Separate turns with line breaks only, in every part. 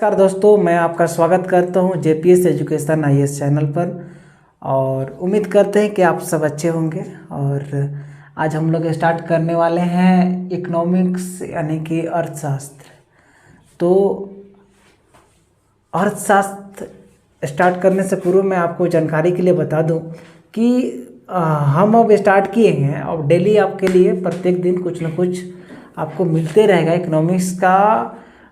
नमस्कार दोस्तों, मैं आपका स्वागत करता हूं जेपीएस एजुकेशन आईएएस चैनल पर। और उम्मीद करते हैं कि आप सब अच्छे होंगे। और आज हम लोग स्टार्ट करने वाले हैं इकोनॉमिक्स यानी कि अर्थशास्त्र। तो अर्थशास्त्र स्टार्ट करने से पूर्व मैं आपको जानकारी के लिए बता दूं कि हम अब स्टार्ट किए हैं और डेली आपके लिए प्रत्येक दिन कुछ न कुछ आपको मिलते रहेगा। इकोनॉमिक्स का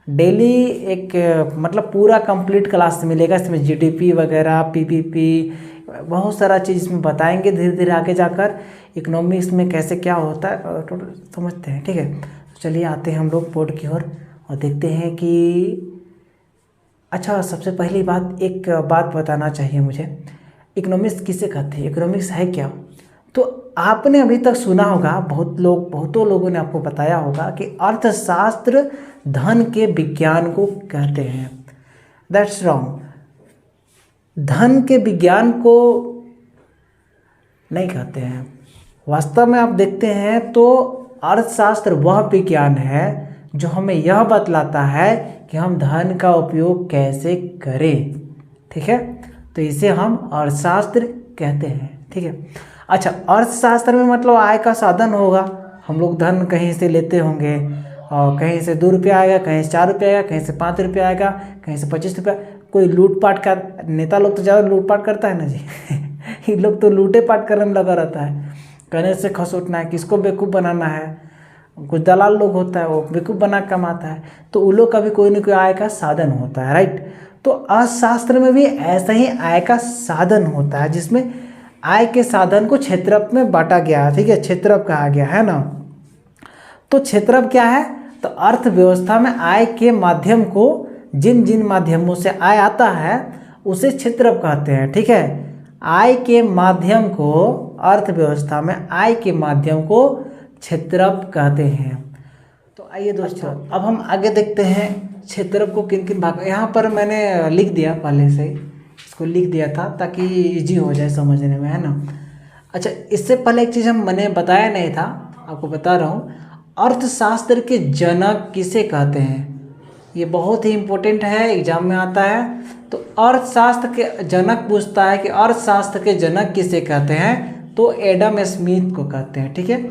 डेली एक मतलब पूरा कंप्लीट क्लास मिलेगा। इसमें जीडीपी वगैरह, पीपीपी, बहुत सारा चीज़ इसमें बताएंगे। धीरे धीरे आगे जाकर इकोनॉमिक्स में कैसे क्या होता है टोटल समझते हैं। ठीक है, तो चलिए आते हैं हम लोग बोर्ड की ओर और देखते हैं कि अच्छा, सबसे पहली बात एक बात बताना चाहिए मुझे, इकोनॉमिक्स किसे कहते हैं, इकोनॉमिक्स है क्या। तो आपने अभी तक सुना होगा, बहुतों लोगों ने आपको बताया होगा कि अर्थशास्त्र धन के विज्ञान को कहते हैं। That's wrong. धन के विज्ञान को नहीं कहते हैं। वास्तव में आप देखते हैं तो अर्थशास्त्र वह विज्ञान है जो हमें यह बतलाता है कि हम धन का उपयोग कैसे करें। ठीक है, तो इसे हम अर्थशास्त्र कहते हैं। ठीक है, अच्छा, अर्थशास्त्र में मतलब आय का साधन होगा। हम लोग धन कहीं से लेते होंगे और कहीं से 2 रुपया आएगा, कहीं से 4 रुपया आएगा, कहीं से 5 रुपया आएगा, कहीं से 25 रुपया। कोई लूटपाट का नेता लोग तो ज़्यादा लूटपाट करता है ना जी ये लोग तो लूटे पाट करने में लगा रहता है, कहने से खसोटना है, किसको बेवकूफ़ बनाना है। कुछ दलाल लोग होता है, वो बेवकूफ़ बना कमाता है, तो उन लोग का भी कोई ना कोई आय का साधन होता है। राइट, तो अर्थशास्त्र में भी ऐसा ही आय का साधन होता है, जिसमें आय के साधन को क्षेत्रफ में बांटा गया है। ठीक है, क्षेत्रफ कहा गया है ना। तो क्षेत्रफ क्या है, तो अर्थव्यवस्था में आय के माध्यम को, जिन जिन माध्यमों से आय आता है उसे क्षेत्रफ कहते हैं। ठीक है, आय के माध्यम को, अर्थव्यवस्था में आय के माध्यम को क्षेत्रफ कहते हैं। तो आइए दोस्तों, अब हम आगे देखते हैं क्षेत्रफ को किन किन भाग। यहाँ पर मैंने लिख दिया, पहले से इसको लिख दिया था ताकि इजी हो जाए समझने में, है ना। अच्छा, इससे पहले एक चीज़ मैंने बताया नहीं था, आपको बता रहा हूँ। अर्थशास्त्र के जनक किसे कहते हैं, ये बहुत ही इम्पोर्टेंट है, एग्जाम में आता है। तो अर्थशास्त्र के जनक पूछता है कि अर्थशास्त्र के जनक किसे कहते हैं, तो एडम स्मिथ को कहते हैं। ठीक है,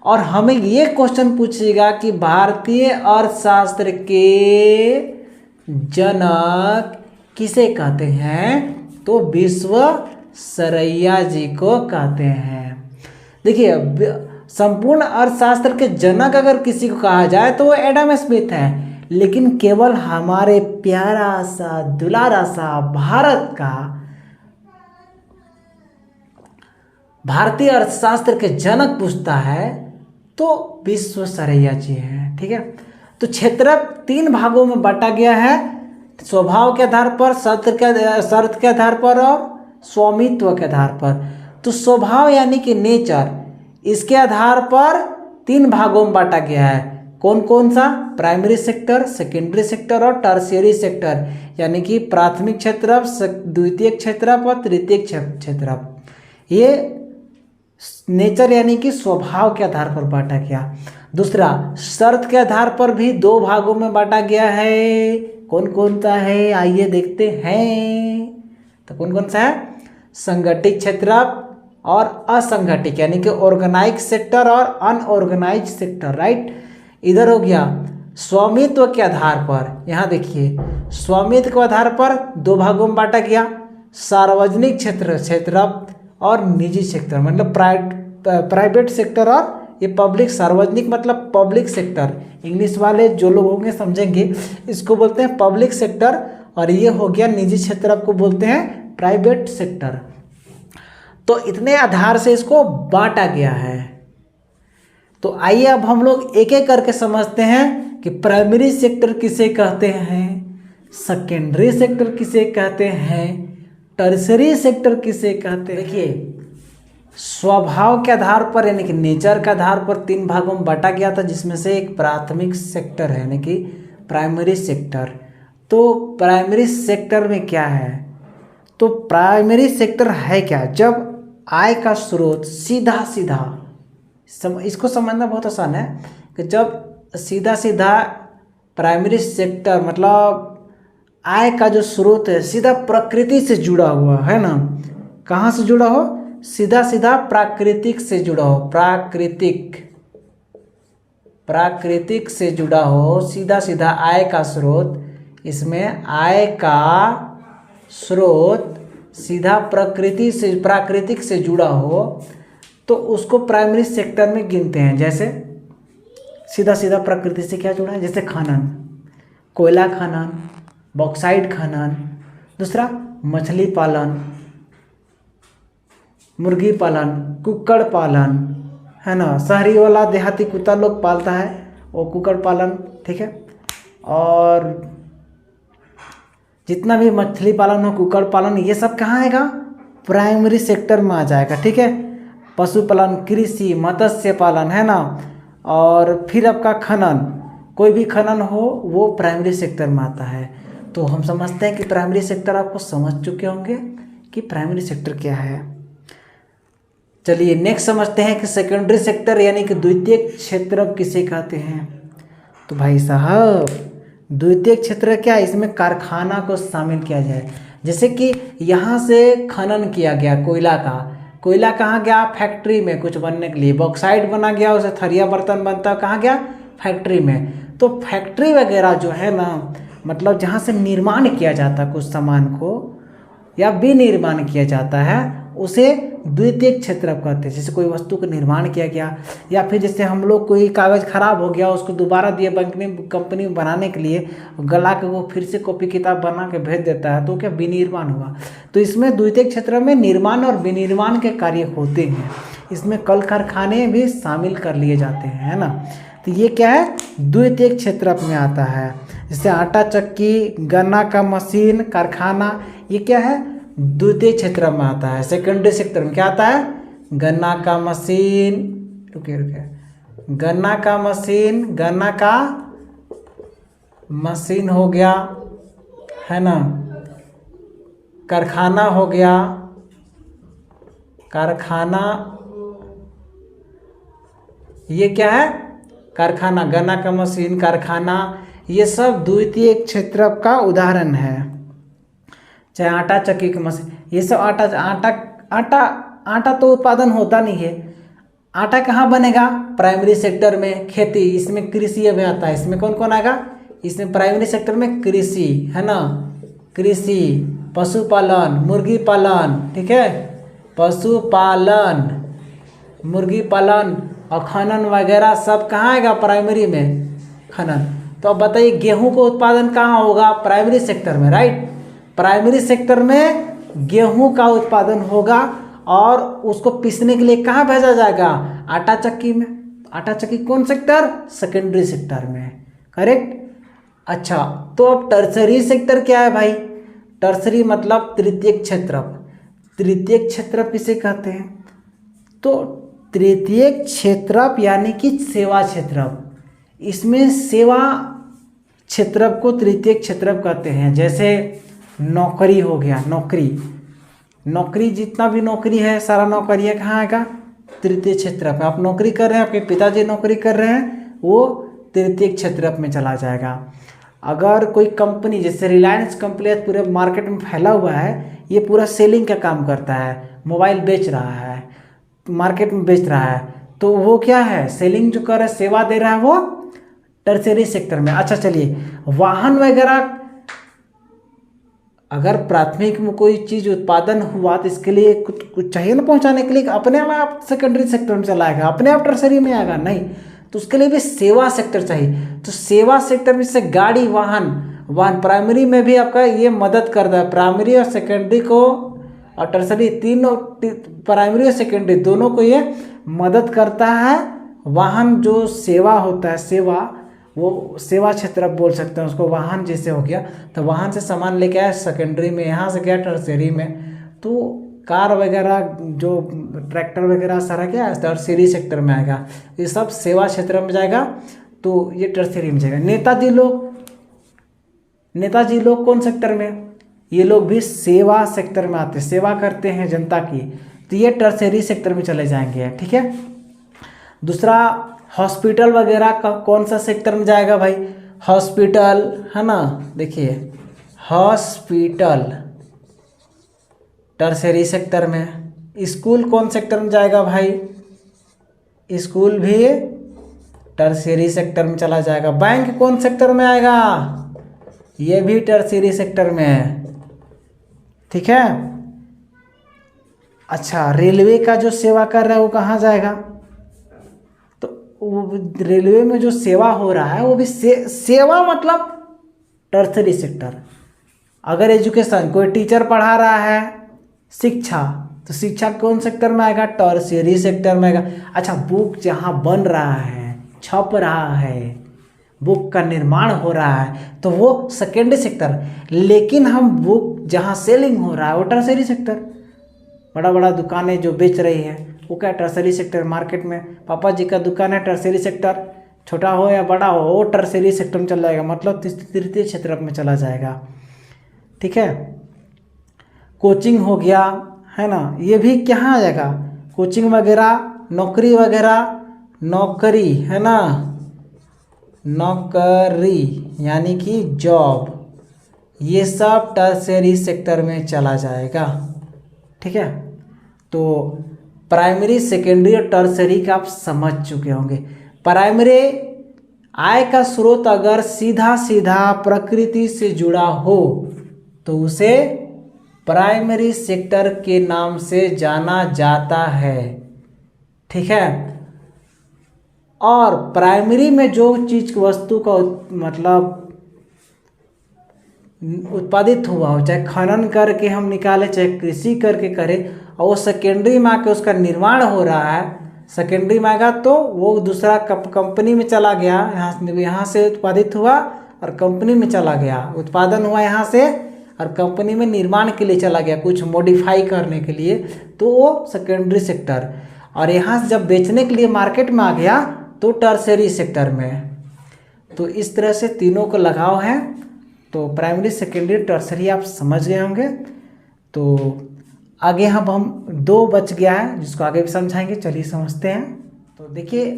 और हमें ये क्वेश्चन पूछेगा कि भारतीय अर्थशास्त्र के जनक किसे कहते हैं, तो विश्वेश्वरैया जी को कहते हैं। देखिए, संपूर्ण अर्थशास्त्र के जनक अगर किसी को कहा जाए तो वो एडम स्मिथ है, लेकिन केवल हमारे प्यारा सा दुलारा सा भारत का भारतीय अर्थशास्त्र के जनक पूछता है तो विश्वेश्वरैया जी हैं। ठीक है, तो क्षेत्रफ 3 भागों में बांटा गया है, स्वभाव के आधार पर, शर्त के आधार पर और स्वामित्व के आधार पर। तो स्वभाव यानी कि नेचर, इसके आधार पर 3 भागों में बांटा गया है। कौन कौन सा, प्राइमरी सेक्टर, सेकेंडरी सेक्टर और टर्शियरी सेक्टर, यानी कि प्राथमिक क्षेत्रफ, द्वितीयक क्षेत्रफ और तृतीयक क्षेत्रफ। ये नेचर यानी कि स्वभाव के आधार पर बांटा गया। दूसरा, शर्त के आधार पर भी 2 भागों में बांटा गया है। कौन कौन सा है, आइए देखते हैं। तो कौन कौन सा है, संगठित क्षेत्रफ और असंगठित, यानी कि ऑर्गेनाइज सेक्टर और अनऑर्गेनाइज सेक्टर। राइट, इधर हो गया स्वामित्व के आधार पर। यहाँ देखिए, स्वामित्व के आधार पर 2 भागों में बांटा गया, सार्वजनिक क्षेत्रफ और निजी सेक्टर, मतलब प्राइवेट सेक्टर और ये पब्लिक। सार्वजनिक मतलब पब्लिक सेक्टर, इंग्लिश वाले जो लोग होंगे समझेंगे, इसको बोलते हैं पब्लिक सेक्टर। और ये हो गया निजी क्षेत्र, को बोलते हैं प्राइवेट सेक्टर। तो इतने आधार से इसको बांटा गया है। तो आइए अब हम लोग एक एक करके समझते हैं कि प्राइमरी सेक्टर किसे कहते हैं, सेकेंडरी सेक्टर किसे कहते हैं, टर्शियरी सेक्टर किसे कहते हैं। देखिए, स्वभाव के आधार पर यानी कि नेचर के आधार पर 3 भागों में बांटा गया था, जिसमें से एक प्राथमिक सेक्टर है यानी कि प्राइमरी सेक्टर। तो प्राइमरी सेक्टर में क्या है, तो प्राइमरी सेक्टर है क्या, जब आय का स्रोत सीधा सीधा, इसको समझना बहुत आसान है कि जब सीधा सीधा प्राइमरी सेक्टर मतलब आय का जो स्रोत है सीधा प्रकृति से जुड़ा हुआ है ना। कहाँ से जुड़ा हो? सीधा सीधा प्राकृतिक से जुड़ा हो, प्राकृतिक से जुड़ा हो, सीधा सीधा आय का स्रोत। इसमें आय का स्रोत सीधा प्राकृतिक से जुड़ा हो तो उसको प्राइमरी सेक्टर में गिनते हैं। जैसे सीधा सीधा प्रकृति से क्या जुड़ा है? जैसे खनन, कोयला खनन, बॉक्साइट खनन। दूसरा मछली पालन, मुर्गी पालन, कुक्कड़ पालन, है ना। शहरी वाला देहाती कुत्ता लोग पालता है वो कुक्कड़ पालन, ठीक है। और जितना भी मछली पालन हो, कुक्कड़ पालन, ये सब कहाँ आएगा? प्राइमरी सेक्टर में आ जाएगा, ठीक है। पशुपालन, कृषि, मत्स्य पालन, है ना। और फिर आपका खनन, कोई भी खनन हो वो प्राइमरी सेक्टर में आता है। तो हम समझते हैं कि प्राइमरी सेक्टर आपको समझ चुके होंगे कि प्राइमरी सेक्टर क्या है। चलिए नेक्स्ट समझते हैं कि सेकेंडरी सेक्टर यानी कि द्वितीयक क्षेत्र किसे कहते हैं। तो भाई साहब द्वितीयक क्षेत्र क्या है? इसमें कारखाना को शामिल किया जाए। जैसे कि यहाँ से खनन किया गया कोयला कहाँ गया? फैक्ट्री में कुछ बनने के लिए। बॉक्साइट बना गया, उसे थरिया बर्तन बनता है, कहाँ गया? फैक्ट्री में। तो फैक्ट्री वगैरह जो है ना, मतलब जहाँ से निर्माण किया जाता है कुछ सामान को या विनिर्माण किया जाता है, उसे द्वितीयक क्षेत्र कहते हैं। जैसे कोई वस्तु का निर्माण किया गया या फिर जैसे हम लोग कोई कागज़ खराब हो गया उसको दोबारा दिए कंपनी में बनाने के लिए, गला के वो फिर से कॉपी किताब बना के भेज देता है, तो क्या विनिर्माण हुआ। तो इसमें द्वितीयक क्षेत्र में निर्माण और विनिर्माण के कार्य होते हैं। इसमें कल कारखाने भी शामिल कर लिए जाते हैं, है ना। तो ये क्या है? द्वितीयक क्षेत्र में आता है। जैसे आटा चक्की, गन्ना का मशीन, कारखाना, ये क्या है? द्वितीय क्षेत्र में आता है। सेकेंडरी सेक्टर में क्या आता है? गन्ना का मशीन, गन्ना का मशीन हो गया, है ना। कारखाना हो गया, कारखाना, ये क्या है? कारखाना, गन्ना का मशीन, कारखाना, ये सब द्वितीय क्षेत्र का उदाहरण है। चाहे आटा चक्की की मशीन, ये सब आटा तो उत्पादन होता नहीं है। आटा कहाँ बनेगा? प्राइमरी सेक्टर में। खेती, इसमें कृषि में आता है। इसमें कौन कौन आएगा? इसमें प्राइमरी सेक्टर में कृषि, है ना। कृषि, पशुपालन, मुर्गी पालन, ठीक है, पशुपालन, मुर्गी पालन और खनन वगैरह सब कहाँ आएगा? प्राइमरी में, खनन। तो अब बताइए गेहूं का उत्पादन कहाँ होगा? प्राइमरी सेक्टर में, राइट। प्राइमरी सेक्टर में गेहूं का उत्पादन होगा और उसको पीसने के लिए कहाँ भेजा जाएगा? आटा चक्की में। आटा चक्की कौन सेक्टर? सेकेंडरी सेक्टर में, करेक्ट। अच्छा, तो अब टर्सरी सेक्टर क्या है भाई? टर्सरी मतलब तृतीयक क्षेत्र। तृतीयक क्षेत्र किसे कहते हैं? तो तृतीयक क्षेत्र यानी कि सेवा क्षेत्र। इसमें सेवा क्षेत्र को तृतीयक क्षेत्र कहते हैं। जैसे नौकरी हो गया, नौकरी जितना भी नौकरी है, सारा नौकरी है कहाँ आएगा? तृतीय क्षेत्र पे। आप नौकरी कर रहे हैं, आपके पिताजी नौकरी कर रहे हैं, वो तृतीय क्षेत्र में चला जाएगा। अगर कोई कंपनी जैसे रिलायंस कंपनी पूरे मार्केट में फैला हुआ है, ये पूरा सेलिंग का काम करता है, मोबाइल बेच रहा है, मार्केट में बेच रहा है, तो वो क्या है? सेलिंग जो कर रहा है, सेवा दे रहा है, वो टर्सरी सेक्टर में। अच्छा चलिए, वाहन वगैरह, अगर प्राथमिक में कोई चीज़ उत्पादन हुआ तो इसके लिए कुछ चाहिए ना पहुंचाने के लिए, अपने आप सेकेंडरी सेक्टर में चला आएगा, अपने आप टर्सरी में आएगा नहीं, तो उसके लिए भी सेवा सेक्टर चाहिए। तो सेवा सेक्टर में से गाड़ी, वाहन प्राइमरी में भी आपका ये मदद करता है। प्राइमरी और सेकेंडरी को और टर्सरी तीनों, प्राइमरी और सेकेंडरी दोनों को ये मदद करता है। वाहन जो सेवा होता है, सेवा, वो सेवा क्षेत्र आप बोल सकते हैं उसको। वाहन जैसे हो गया, तो वाहन से सामान लेके आया सेकेंडरी में, यहाँ से गया टर्सरी में, तो कार वगैरह जो ट्रैक्टर वगैरह सारा क्या है? टर्सरी सेक्टर में आएगा। ये सब सेवा क्षेत्र में जाएगा, तो ये टर्सरी में जाएगा। नेताजी लोग कौन सेक्टर में? ये लोग भी सेवा सेक्टर में आते हैं, सेवा करते हैं जनता की, तो ये टर्सरी सेक्टर में चले जाएंगे, ठीक है। दूसरा, हॉस्पिटल वगैरह का कौन सा सेक्टर में जाएगा भाई? हॉस्पिटल, है ना। देखिए हॉस्पिटल टर्सरी सेक्टर में। स्कूल कौन सेक्टर में जाएगा भाई? स्कूल भी टर्सरी सेक्टर में चला जाएगा। बैंक कौन सेक्टर में आएगा? ये भी टर्सरी सेक्टर में है, ठीक है। अच्छा, रेलवे का जो सेवा कर रहा है वो कहाँ जाएगा? तो वो रेलवे में जो सेवा हो रहा है वो भी सेवा मतलब टर्सरी सेक्टर। अगर एजुकेशन, कोई टीचर पढ़ा रहा है शिक्षा, तो शिक्षा कौन सेक्टर में आएगा? टर्सरी सेक्टर में आएगा। अच्छा, बुक जहाँ बन रहा है, छप रहा है, बुक का निर्माण हो रहा है, तो वो सेकेंडरी सेक्टर। लेकिन हम बुक जहाँ सेलिंग हो रहा है वो टर्सरी सेक्टर। बड़ा बड़ा दुकानें जो बेच रही है वो क्या टर्सरी सेक्टर। मार्केट में पापा जी का दुकान है, टर्सरी सेक्टर। छोटा हो या बड़ा हो वो टर्सरी सेक्टर में चला जाएगा, मतलब तृतीय क्षेत्र में चला जाएगा, ठीक है। कोचिंग हो गया, है ना, ये भी कहाँ आ जाएगा? कोचिंग वगैरह, नौकरी वगैरह, नौकरी, है ना, नौकरी यानी कि जॉब, ये सब टर्सरी सेक्टर में चला जाएगा, ठीक है। तो प्राइमरी, सेकेंडरी और टर्सरी का आप समझ चुके होंगे। प्राइमरी आय का स्रोत अगर सीधा सीधा प्रकृति से जुड़ा हो तो उसे प्राइमरी सेक्टर के नाम से जाना जाता है, ठीक है। और प्राइमरी में जो चीज वस्तु का मतलब उत्पादित हुआ हो, चाहे खनन करके हम निकाले, चाहे कृषि करके करें, और वो सेकेंडरी में आके उसका निर्माण हो रहा है, सेकेंडरी में आएगा तो वो दूसरा कंपनी में चला गया, यहाँ से उत्पादित हुआ और कंपनी में चला गया, उत्पादन हुआ यहाँ से और कंपनी में निर्माण के लिए चला गया, कुछ मॉडिफाई करने के लिए, तो वो सेकेंडरी सेक्टर। और यहाँ से जब बेचने के लिए मार्केट में आ गया तो टर्सरी सेक्टर में। तो इस तरह से तीनों को लगाव है। तो प्राइमरी, सेकेंडरी, टर्सरी आप समझ गए होंगे। तो आगे हम दो बच गया है जिसको आगे भी समझाएंगे, चलिए समझते हैं। तो देखिए,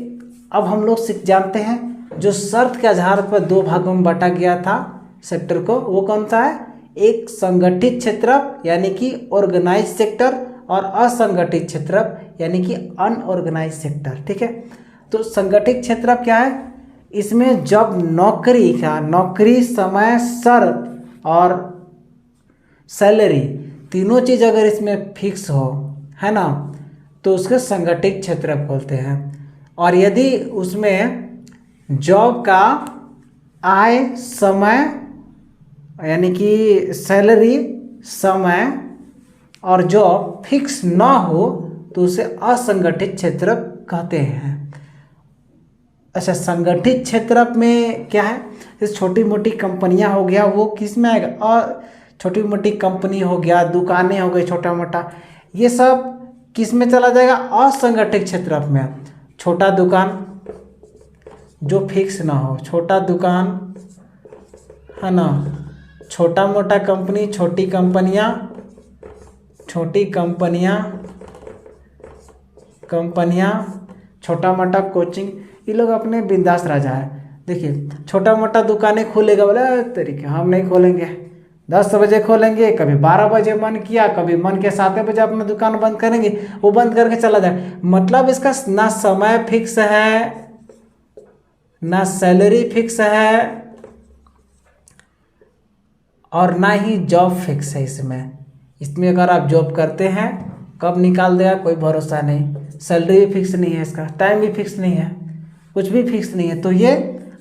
अब हम लोग सीख जानते हैं जो शर्त के आधार पर दो भागों में बांटा गया था सेक्टर को, वो कौन सा है? एक संगठित क्षेत्र यानी कि ऑर्गेनाइज सेक्टर, और असंगठित क्षेत्र यानी कि अनऑर्गेनाइज सेक्टर, ठीक है। तो संगठित क्षेत्र क्या है? इसमें जब नौकरी, समय, शर्त और सैलरी तीनों चीज अगर इसमें फिक्स हो, है ना, तो उसके संगठित क्षेत्र बोलते हैं। और यदि उसमें जॉब का आय, समय यानी कि सैलरी, समय और जॉब फिक्स ना हो तो उसे असंगठित क्षेत्र कहते हैं। अच्छा, संगठित क्षेत्र में क्या है? जैसे छोटी मोटी कंपनियां हो गया, वो किस में आएगा? और छोटी मोटी कंपनी हो गया, दुकानें हो गई छोटा मोटा, ये सब किस में चला जाएगा? असंगठित क्षेत्र में। छोटा दुकान जो फिक्स ना हो, छोटा दुकान, है ना, छोटा मोटा कंपनी, छोटी कंपनियां, छोटा मोटा कोचिंग, ये लोग अपने बिंदास राजा है। देखिए, छोटा मोटा दुकानें खोलेगा, बोले तरीके हम नहीं खोलेंगे, 10 बजे खोलेंगे, कभी 12 बजे मन किया, कभी मन के 7 बजे अपना दुकान बंद करेंगे, वो बंद करके चला जाए। मतलब इसका ना समय फिक्स है, ना सैलरी फिक्स है, और ना ही जॉब फिक्स है। इसमें अगर आप जॉब करते हैं कब निकाल देगा कोई भरोसा नहीं, सैलरी भी फिक्स नहीं है, इसका टाइम भी फिक्स नहीं है, कुछ भी फिक्स नहीं है, तो ये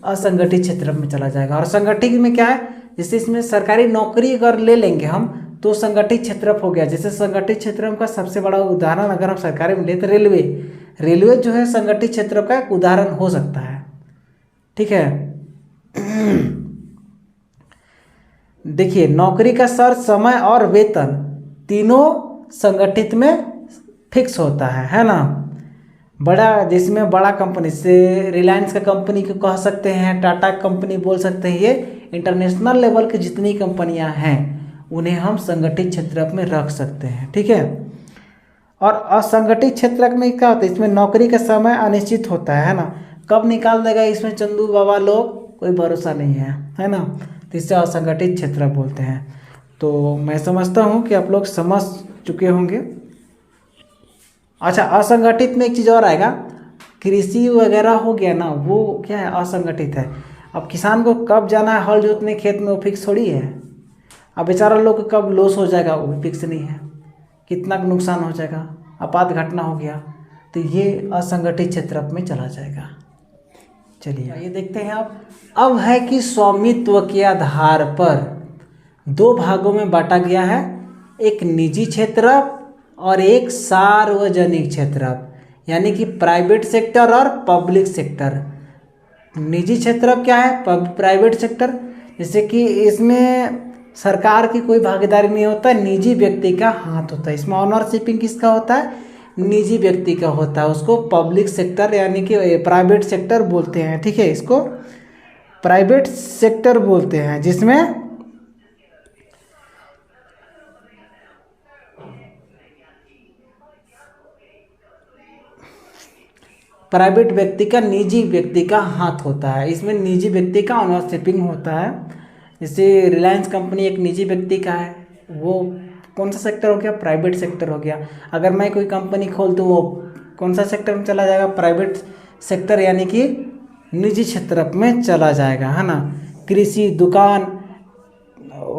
असंगठित क्षेत्र में चला जाएगा। और संगठित में क्या है? जैसे इसमें सरकारी नौकरी अगर ले लेंगे हम तो संगठित क्षेत्र हो गया। जैसे संगठित क्षेत्र का सबसे बड़ा उदाहरण अगर हम सरकारी में ले तो रेलवे जो है संगठित क्षेत्र का एक उदाहरण हो सकता है, ठीक है। देखिए, नौकरी का शर्त, समय और वेतन तीनों संगठित में फिक्स होता है ना। बड़ा, जिसमें बड़ा कंपनी से रिलायंस का कंपनी को कह सकते हैं, टाटा कंपनी बोल सकते हैं, ये इंटरनेशनल लेवल की जितनी कंपनियां हैं उन्हें हम संगठित क्षेत्र में रख सकते हैं, ठीक है। और असंगठित क्षेत्र में क्या होता है? इसमें नौकरी का समय अनिश्चित होता है ना, कब निकाल देगा इसमें चंदू बाबा लोग, कोई भरोसा नहीं है ना। तो इसे असंगठित क्षेत्र बोलते हैं। तो मैं समझता हूँ कि आप लोग समझ चुके होंगे। अच्छा, असंगठित में एक चीज़ और आएगा, कृषि वगैरह हो गया ना, वो क्या है, असंगठित है। अब किसान को कब जाना है हल जोतने खेत में, वो फिक्स थोड़ी है। अब बेचारा लोग को कब लॉस हो जाएगा वो भी फिक्स नहीं है, कितना नुकसान हो जाएगा, आपात घटना हो गया, तो ये असंगठित क्षेत्र में चला जाएगा। चलिए ये देखते हैं आप। अब है कि स्वामित्व के आधार पर दो भागों में बांटा गया है, एक निजी क्षेत्र और एक सार्वजनिक क्षेत्र, यानी कि प्राइवेट सेक्टर और पब्लिक सेक्टर। निजी क्षेत्र क्या है, प्राइवेट सेक्टर, जैसे कि इसमें सरकार की कोई भागीदारी नहीं होता, निजी व्यक्ति का हाथ होता है इसमें। ऑनरशिपिंग किसका होता है, निजी व्यक्ति का होता है, उसको पब्लिक सेक्टर यानी कि प्राइवेट सेक्टर बोलते हैं। ठीक है, इसको प्राइवेट सेक्टर बोलते हैं, जिसमें प्राइवेट व्यक्ति का निजी व्यक्ति का हाथ होता है, इसमें निजी व्यक्ति का ओनरशिपिंग होता है। जैसे रिलायंस कंपनी एक निजी व्यक्ति का है, वो कौन सा सेक्टर हो गया, प्राइवेट सेक्टर हो गया। अगर मैं कोई कंपनी खोल दूँ वो कौन सा सेक्टर में चला जाएगा, प्राइवेट सेक्टर यानी कि निजी क्षेत्र में चला जाएगा, है ना। कृषि दुकान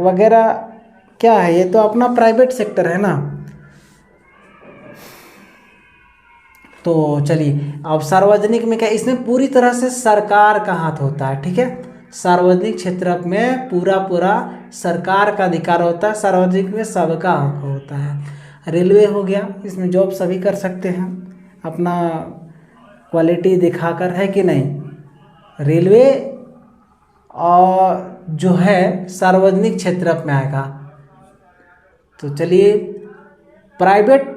वगैरह क्या है, ये तो अपना प्राइवेट सेक्टर है ना। तो चलिए अब सार्वजनिक में क्या, इसमें पूरी तरह से सरकार का हाथ होता है। ठीक है, सार्वजनिक क्षेत्र में पूरा सरकार का अधिकार होता है, सार्वजनिक में सबका हक होता है। रेलवे हो गया, इसमें जॉब सभी कर सकते हैं अपना क्वालिटी दिखाकर, है कि नहीं। रेलवे और जो है सार्वजनिक क्षेत्र में आएगा। तो चलिए, प्राइवेट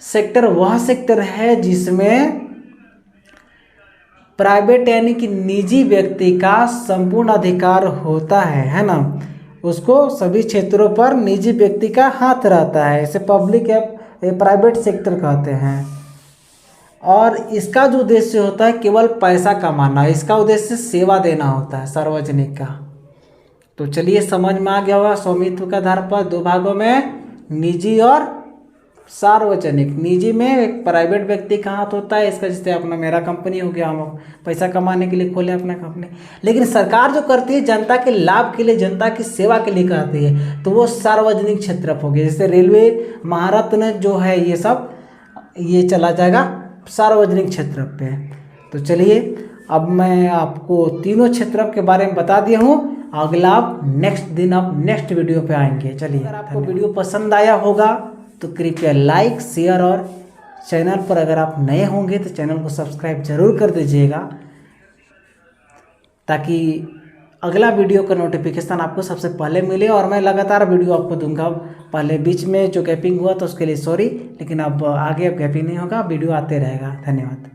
सेक्टर वह सेक्टर है जिसमें प्राइवेट यानी कि निजी व्यक्ति का संपूर्ण अधिकार होता है ना। उसको सभी क्षेत्रों पर निजी व्यक्ति का हाथ रहता है, इसे पब्लिक या प्राइवेट सेक्टर कहते हैं। और इसका जो उद्देश्य होता है केवल पैसा कमाना, इसका उद्देश्य सेवा देना होता है सार्वजनिक का। तो चलिए समझ में आ गया होगा, स्वामित्व के आधार पर दो भागों में निजी और सार्वजनिक। निजी में एक प्राइवेट व्यक्ति का हाथ होता है, इसका जैसे अपना मेरा कंपनी हो गया, हम पैसा कमाने के लिए खोले अपना कंपनी। लेकिन सरकार जो करती है जनता के लाभ के लिए, जनता की सेवा के लिए करती है, तो वो सार्वजनिक क्षेत्र हो गया। जैसे रेलवे, महारत्न जो है, ये सब ये चला जाएगा सार्वजनिक क्षेत्र पे। तो चलिए अब मैं आपको तीनों क्षेत्र के बारे में बता दिया हूँ, अगला आप नेक्स्ट दिन आप नेक्स्ट वीडियो पे आएंगे। चलिए, अगर आपको वीडियो पसंद आया होगा तो कृपया लाइक, शेयर और चैनल पर अगर आप नए होंगे तो चैनल को सब्सक्राइब जरूर कर दीजिएगा, ताकि अगला वीडियो का नोटिफिकेशन आपको सबसे पहले मिले। और मैं लगातार वीडियो आपको दूंगा। पहले बीच में जो गैपिंग हुआ तो उसके लिए सॉरी, लेकिन अब आगे अब गैपिंग नहीं होगा, वीडियो आते रहेगा। धन्यवाद।